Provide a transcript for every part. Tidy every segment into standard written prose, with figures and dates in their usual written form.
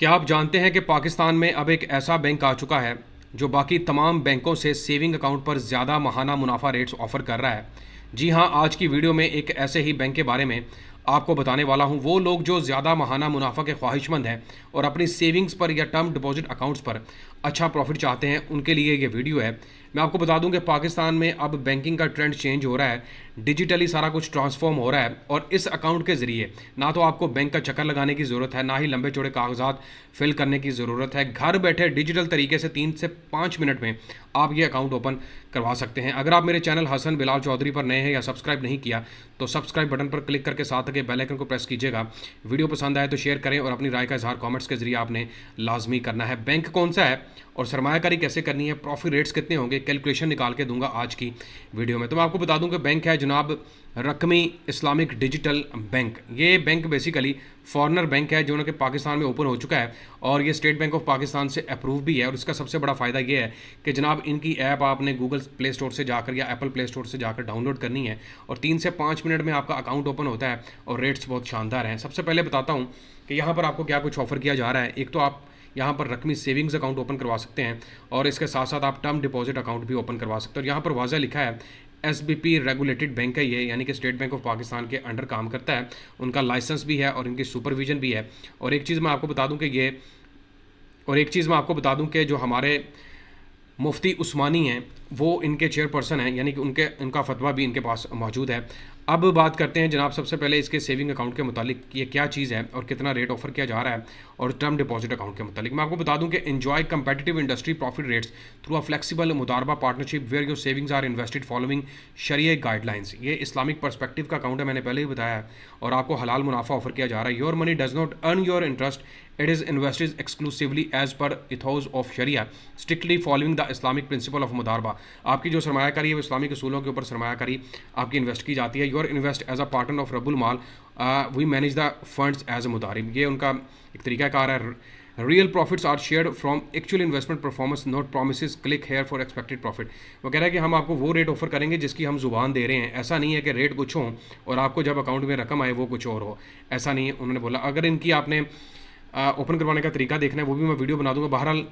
क्या आप जानते हैं कि पाकिस्तान में अब एक ऐसा बैंक आ चुका है जो बाकी तमाम बैंकों से सेविंग अकाउंट पर ज़्यादा माहाना मुनाफा रेट्स ऑफर कर रहा है। जी हाँ, आज की वीडियो में एक ऐसे ही बैंक के बारे में आपको बताने वाला हूँ। वो लोग जो ज़्यादा माहाना मुनाफा के ख्वाहिशमंद हैं और अपनी सेविंग्स पर या टर्म डिपॉजिट अकाउंट्स पर अच्छा प्रॉफिट चाहते हैं, उनके लिए ये वीडियो है। मैं आपको बता दूं कि पाकिस्तान में अब बैंकिंग का ट्रेंड चेंज हो रहा है, डिजिटली सारा कुछ ट्रांसफॉर्म हो रहा है और इस अकाउंट के ज़रिए ना तो आपको बैंक का चक्कर लगाने की ज़रूरत है, ना ही लंबे चौड़े कागजात फिल करने की ज़रूरत है। घर बैठे डिजिटल तरीके से 3 से 5 मिनट में आप ये अकाउंट ओपन करवा सकते हैं। अगर आप मेरे चैनल हसन बिलाल चौधरी पर नए हैं या सब्सक्राइब नहीं किया तो सब्सक्राइब बटन पर क्लिक करके साथ के बेल आइकन को प्रेस कीजिएगा। वीडियो पसंद आए तो शेयर करें और अपनी राय का इजहार कमेंट्स के जरिए आपने लाजमी करना है। बैंक कौन सा है और सरमायाकारी कैसे करनी है, प्रॉफिट रेट्स कितने होंगे, कैलकुलेशन निकाल के दूंगा आज की वीडियो में। तो मैं आपको बता दूं कि बैंक है जनाब रकमी इस्लामिक डिजिटल बैंक। ये बैंक बेसिकली फॉरेनर बैंक है जो कि पाकिस्तान में ओपन हो चुका है और ये स्टेट बैंक ऑफ पाकिस्तान से अप्रूव भी है। और इसका सबसे बड़ा फ़ायदा ये है कि जनाब इनकी ऐप आपने गूगल प्ले स्टोर से जाकर या एप्पल प्ले स्टोर से जाकर डाउनलोड करनी है और 3 से 5 मिनट में आपका अकाउंट ओपन होता है और रेट्स बहुत शानदार हैं। सबसे पहले बताता हूँ कि यहाँ पर आपको क्या कुछ ऑफर किया जा रहा है। एक तो आप यहाँ पर रकमी सेविंग्स अकाउंट ओपन करवा सकते हैं और इसके साथ साथ आप टर्म डिपॉजिट अकाउंट भी ओपन करवा सकते हैं। और यहाँ पर वाज़ा लिखा है SBP रेगुलेटेड बैंक है ये, यानी कि स्टेट बैंक ऑफ पाकिस्तान के अंडर काम करता है। उनका लाइसेंस भी है और इनकी सुपरविजन भी है। और एक चीज़ मैं आपको बता दूं कि जो हमारे मुफ्ती उस्मानी हैं वो इनके चेयरपर्सन हैं, यानी कि उनका फतवा भी इनके पास मौजूद है। अब बात करते हैं जनाब सबसे पहले इसके सेविंग अकाउंट के मुतालिक ये क्या चीज़ है और कितना रेट ऑफर किया जा रहा है, और टर्म डिपॉजिट अकाउंट के मुतालिक मैं आपको बता दूं कि enjoy competitive industry profit rates through a flexible मुदारबा partnership where your savings are invested following शरिया गाइडलाइंस। ये इस्लामिक पर्सपेक्टिव का अकाउंट है, मैंने पहले ही बताया है, और आपको हलाल मुनाफा ऑफर किया जा रहा है। Your money does not earn your interest, it is invested exclusively as per ethos of शरिया strictly following the Islamic principle of मुदारबा। आपकी जो सरमायाकारी है वो इस्लामिक असूलों के ऊपर सरमायाकारी आपकी इन्वेस्ट की जाती है। Your invest as a partner of रबुल माल, we manage the funds as a मुदारिब। ये उनका एक तरीकाकार है। Real profits are shared from actual investment performance, not promise, click here for expected profit. वो कह रहा है कि हम आपको वो रेट ऑफर करेंगे जिसकी हम जुबान दे रहे हैं। ऐसा नहीं है कि रेट कुछ हो और आपको जब अकाउंट में रकम आए वो कुछ और हो, ऐसा नहीं है। उन्होंने बोला अगर इनकी आपने ओपन करवाने का तरीका देखना है वो भी मैं वीडियो बना दूंगा। बहरहाल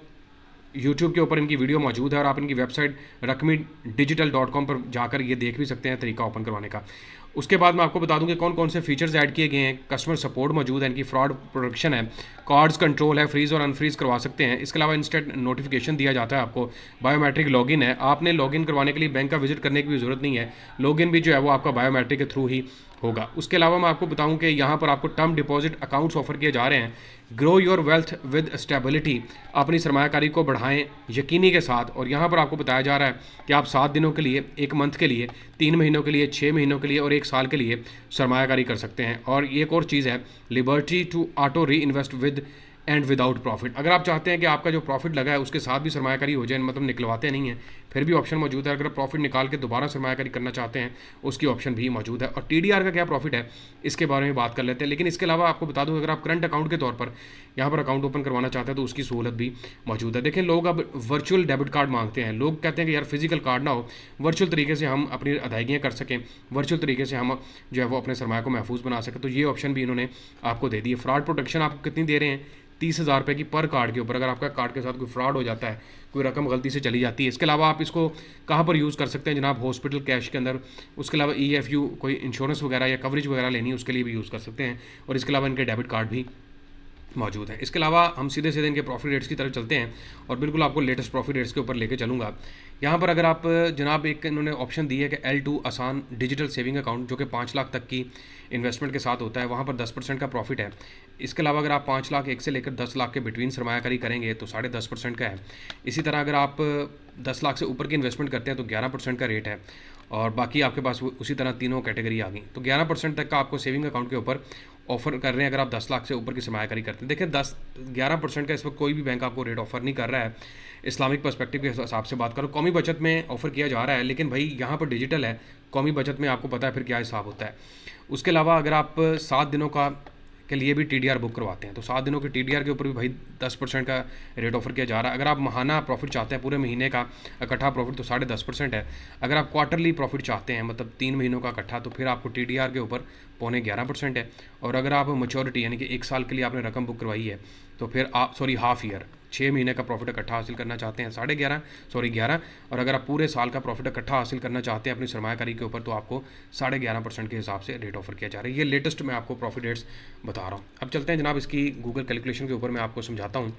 यूट्यूब के ऊपर इनकी वीडियो मौजूद है और आप इनकी वेबसाइट rakmidigital.com पर जाकर ये देख भी सकते हैं तरीका ओपन करवाने का। उसके बाद मैं आपको बता दूं कि कौन कौन से फीचर्स ऐड किए गए हैं। कस्टमर सपोर्ट मौजूद है, इनकी फ्रॉड प्रोटेक्शन है, कार्ड्स कंट्रोल है, फ्रीज़ और अनफ्रीज़ करवा सकते हैं। इसके अलावा इंस्टेंट नोटिफिकेशन दिया जाता है आपको। बायोमेट्रिक लॉगिन है, आपने लॉगिन करवाने के लिए बैंक का विजिट करने की भी ज़रूरत नहीं है। लॉगिन भी जो है वो आपका बायोमेट्रिक के थ्रू ही होगा। उसके अलावा मैं आपको बताऊं कि यहाँ पर आपको टर्म डिपॉजिट अकाउंट्स ऑफर किए जा रहे हैं। Grow your wealth with stability, अपनी सरमायाकारी को बढ़ाएं यकीनी के साथ। और यहाँ पर आपको बताया जा रहा है कि आप 7 दिनों के लिए, 1 मंथ के लिए, 3 महीनों के लिए, 6 महीनों के लिए और 1 साल के लिए सरमायाकारी कर सकते हैं। और एक और चीज़ है लिबर्टी टू ऑटो री invest with and without profit. अगर आप चाहते हैं कि आपका जो प्रॉफिट लगा है उसके साथ भी सरमायाकारी हो जाए, मतलब निकलवाते नहीं हैं, फिर भी ऑप्शन मौजूद है। अगर प्रॉफिट निकाल के दोबारा सरमायाकारी करना चाहते हैं उसकी ऑप्शन भी मौजूद है। और TDR का क्या प्रॉफिट है इसके बारे में बात कर लेते हैं। लेकिन इसके अलावा आपको बता दूं अगर आप करंट अकाउंट के तौर पर यहाँ पर अकाउंट ओपन करवाना चाहते हैं तो उसकी सहूलत भी मौजूद है। देखें लोग अब वर्चुअल डेबिट कार्ड मांगते हैं। लोग कहते हैं कि यार फिजिकल कार्ड ना हो, वर्चुअल तरीके से हम अपनी अदायगियाँ कर सकें, वर्चुअल तरीके से हम जो है वो अपने सरमाया को महफूज बना सकें। तो ये ऑप्शन भी इन्होंने आपको दे दी है। फ्रॉड प्रोटेक्शन आपको कितनी दे रहे हैं? 30,000 रुपये की पर कार्ड के ऊपर। अगर आपका कार्ड के साथ कोई फ्रॉड हो जाता है, कोई रकम गलती से चली जाती है। इसके अलावा आप इसको कहाँ पर यूज़ कर सकते हैं जनाब? हॉस्पिटल कैश के अंदर। उसके अलावा EFU कोई इंश्योरेंस वगैरह या कवरेज वगैरह लेनी है उसके लिए भी यूज़ कर सकते हैं। और इसके अलावा इनके डेबिट कार्ड भी मौजूद है। इसके अलावा हम सीधे सीधे इनके प्रॉफिट रेट्स की तरफ चलते हैं और बिल्कुल आपको लेटेस्ट प्रॉफिट रेट्स के ऊपर लेके चलूँगा। यहाँ पर अगर आप जनाब एक इन्होंने ऑप्शन दी है कि L2 आसान डिजिटल सेविंग अकाउंट जो कि 5 लाख तक की इन्वेस्टमेंट के साथ होता है, वहाँ पर 10% का प्रॉफिट है। इसके अलावा अगर आप 5 लाख 1 से लेकर 10 लाख के बिटवीन सरमायाकारी करेंगे तो 10.5% का है। इसी तरह अगर आप 10 लाख से ऊपर की इन्वेस्टमेंट करते हैं तो 11% का रेट है। और बाकी आपके पास उसी तरह तीनों कैटेगरी आ गई। तो 11% तक का आपको सेविंग अकाउंट के ऊपर ऑफर कर रहे हैं अगर आप 10 लाख से ऊपर की सरमायाकारी करते हैं। देखिए 11% का इस वक्त कोई भी बैंक आपको रेट ऑफर नहीं कर रहा है। इस्लामिक पर्सपेक्टिव के हिसाब से बात करो, कौमी बचत में ऑफर किया जा रहा है, लेकिन भाई यहाँ पर डिजिटल है, कौमी बचत में आपको पता है फिर क्या हिसाब होता है। उसके अलावा अगर आप 7 दिनों का के लिए भी TDR बुक करवाते हैं। तो 7 दिनों के TDR के ऊपर भी भाई 10% का रेट ऑफर किया जा रहा है। अगर आप माहाना प्रॉफिट चाहते हैं, पूरे महीने का इकट्ठा प्रॉफिट, तो 10.5% है। अगर आप क्वार्टरली प्रॉफिट चाहते हैं, मतलब 3 महीनों का इकट्ठा, तो फिर आपको TDR के ऊपर 11.25% है। और अगर आप मैच्योरिटी यानी कि 1 साल के लिए आपने रकम बुक करवाई है, तो फिर आप हाफ ईयर 6 महीने का प्रॉफिट इकट्ठा हासिल करना चाहते हैं 11.5 और अगर आप पूरे साल का प्रॉफिट इकट्ठा हासिल करना चाहते हैं अपनी सरमायाकारी के ऊपर, तो आपको 11.5% के हिसाब से रेट ऑफर किया जा रहा है। ये लेटेस्ट मैं आपको प्रॉफिट रेट्स बता रहा हूँ। अब चलते हैं जनाब इसकी गूगल कैलकुलेशन के ऊपर, मैं आपको समझाता हूँ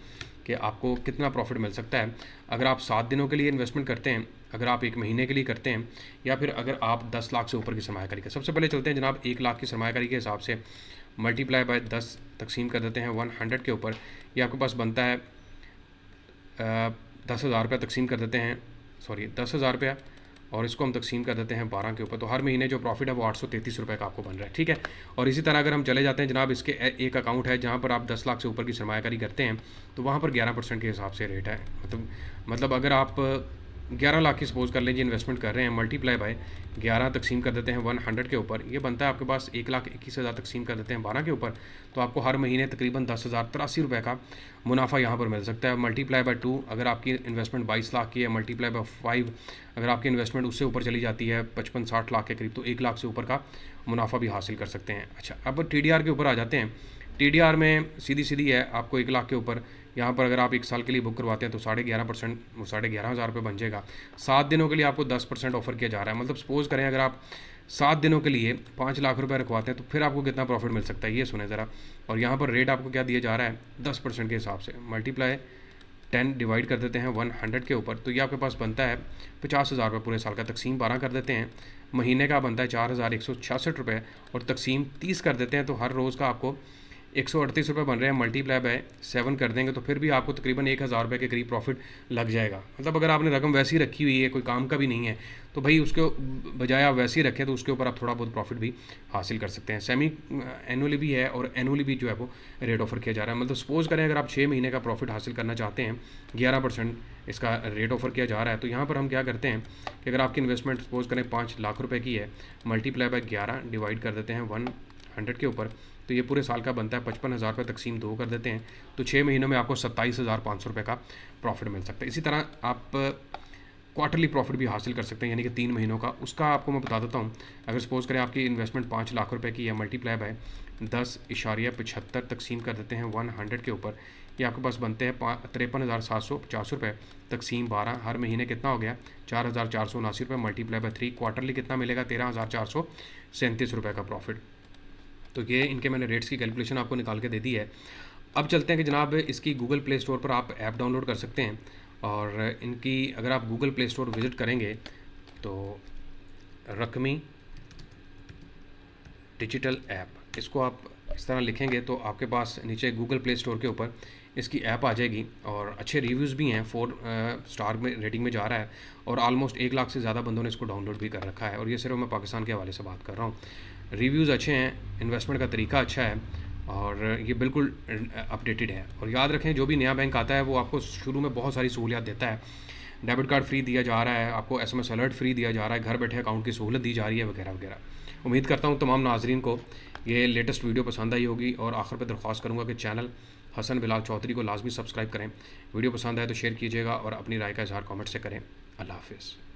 कि आपको कितना प्रॉफिट मिल सकता है अगर आप 7 दिनों के लिए इन्वेस्टमेंट करते हैं, अगर आप 1 महीने के लिए करते हैं, या फिर अगर आप 10 लाख से ऊपर की सरमायाकारी का। सबसे पहले चलते हैं जनाब 1 लाख की सरमायाकारी के हिसाब से मल्टीप्लाई बाय 10 तकसीम कर देते हैं 100 के ऊपर। ये आपके पास बनता है 10,000 रुपया तकसीम कर देते हैं, 10,000 रुपया, और इसको हम तकसीम कर देते हैं 12 के ऊपर। तो हर महीने जो प्रॉफिट है वो 833 रुपये का आपको बन रहा है, ठीक है। और इसी तरह अगर हम चले जाते हैं जनाब, इसके एक अकाउंट है जहाँ पर आप 10 लाख से ऊपर की सरमायाकारी करते हैं, तो वहाँ पर 11% के हिसाब से रेट है। मतलब अगर आप 11 लाख की सपोज कर लीजिए इन्वेस्टमेंट कर रहे हैं, मल्टीप्लाई बाय 11 तकसीम कर देते हैं 100 के ऊपर, ये बनता है आपके पास 1,21,000 तकसीम कर देते हैं 12 के ऊपर, तो आपको हर महीने तकरीबन 10,083 रुपये का मुनाफा यहाँ पर मिल सकता है। मल्टीप्लाई बाय 2 अगर आपकी इन्वेस्टमेंट 22 लाख की है, मल्टीप्लाई बाय 5 अगर आपकी इन्वेस्टमेंट उससे ऊपर चली जाती है 55-60 लाख के करीब, तो 1 लाख से ऊपर का मुनाफा भी हासिल कर सकते हैं। अच्छा, अब TDR के ऊपर आ जाते हैं। TDR में सीधी है आपको 1 लाख के ऊपर, यहाँ पर अगर आप 1 साल के लिए बुक करवाते हैं तो 11.5%, वो 11,500 रुपये बन जाएगा। 7 दिनों के लिए आपको 10% ऑफर किया जा रहा है। मतलब सपोज़ करें अगर आप 7 दिनों के लिए 5 लाख रुपए रखवाते हैं, तो फिर आपको कितना प्रॉफिट मिल सकता है ये सुने ज़रा। और यहाँ पर रेट आपको क्या दिया जा रहा है 10% के हिसाब से, मल्टीप्लाई 10 डिवाइड कर देते हैं 100 के ऊपर, तो ये आपके पास बनता है 50,000 रुपये पूरे साल का। तकसीम 12 कर देते हैं, महीने का बनता है 4,166 रुपये, और तकसीम 30 कर देते हैं, तो हर रोज़ का आपको 138 रुपये बन रहे हैं। मल्टीप्लाई बाय 7 कर देंगे तो फिर भी आपको तकरीबन 1,000 रुपये के करीब प्रॉफिट लग जाएगा। मतलब अगर आपने रकम वैसी रखी हुई है, कोई काम का भी नहीं है, तो भाई उसके बजाय आप वैसे ही रखें, तो उसके ऊपर आप थोड़ा बहुत प्रॉफिट भी हासिल कर सकते हैं। सेमी एनुअली भी है और एनुअली भी जो है वो रेट ऑफर किया जा रहा है। मतलब सपोज़ करें अगर आप 6 महीने का प्रॉफिट हासिल करना चाहते हैं, 11% इसका रेट ऑफर किया जा रहा है, तो यहाँ पर हम क्या करते हैं कि अगर आपकी इन्वेस्टमेंट सपोज़ करें 5 लाख रुपये की है, मल्टीप्लाई बाय 11 डिवाइड कर देते हैं 100 के ऊपर, तो ये पूरे साल का बनता है 55,000 रुपये, तकसीम 2 कर देते हैं, तो 6 महीनों में आपको 27,500 रुपये का प्रॉफिट मिल सकता है। इसी तरह आप क्वार्टरली प्रॉफिट भी हासिल कर सकते हैं, यानी कि 3 महीनों का। उसका आपको मैं बता देता हूँ। अगर सपोज़ करें आपकी इन्वेस्टमेंट 5 लाख रुपए की है, मल्टीप्लाई बाय 10.75 तकसीम कर देते हैं 100 के ऊपर, ये आपके पास बनते हैं 53,750 रुपये, तकसीम 12, हर महीने कितना हो गया 4,479 रुपये, मल्टीप्लाई बाय 3, क्वार्टरली कितना मिलेगा 13,437 रुपये का प्रॉफिट। तो ये इनके मैंने रेट्स की कैलकुलेशन आपको निकाल के दे दी है। अब चलते हैं कि जनाब इसकी गूगल प्ले स्टोर पर आप ऐप डाउनलोड कर सकते हैं, और इनकी अगर आप गूगल प्ले स्टोर विज़िट करेंगे तो रकमी डिजिटल ऐप, इसको आप इस तरह लिखेंगे तो आपके पास नीचे गूगल प्ले स्टोर के ऊपर इसकी ऐप आ जाएगी, और अच्छे रिव्यूज़ भी हैं, 4 स्टार में रेटिंग में जा रहा है, और ऑलमोस्ट 1 लाख से ज़्यादा बंदों ने इसको डाउनलोड भी कर रखा है। और ये सिर्फ मैं पाकिस्तान के हवाले से बात कर रहा हूँ। रिव्यूज़ अच्छे हैं, इन्वेस्टमेंट का तरीका अच्छा है, और ये बिल्कुल अपडेटेड है। और याद रखें, जो भी नया बैंक आता है वो आपको शुरू में बहुत सारी सहूलियत देता है। डेबिट कार्ड फ्री दिया जा रहा है, आपको SMS अलर्ट फ्री दिया जा रहा है, घर बैठे अकाउंट की सहूलत दी जा रही है, वगैरह वगैरह। उम्मीद करता हूँ तमाम नाजरीन को ये लेटेस्ट वीडियो पसंद आई होगी, और आखिर पर दरख्वास्त करूँगा कि चैनल हसन बिलाल चौधरी को लाजमी सब्सक्राइब करें। वीडियो पसंद आए तो शेयर कीजिएगा, और अपनी राय का इजहार कमेंट से करें। अल्लाह हाफिज़।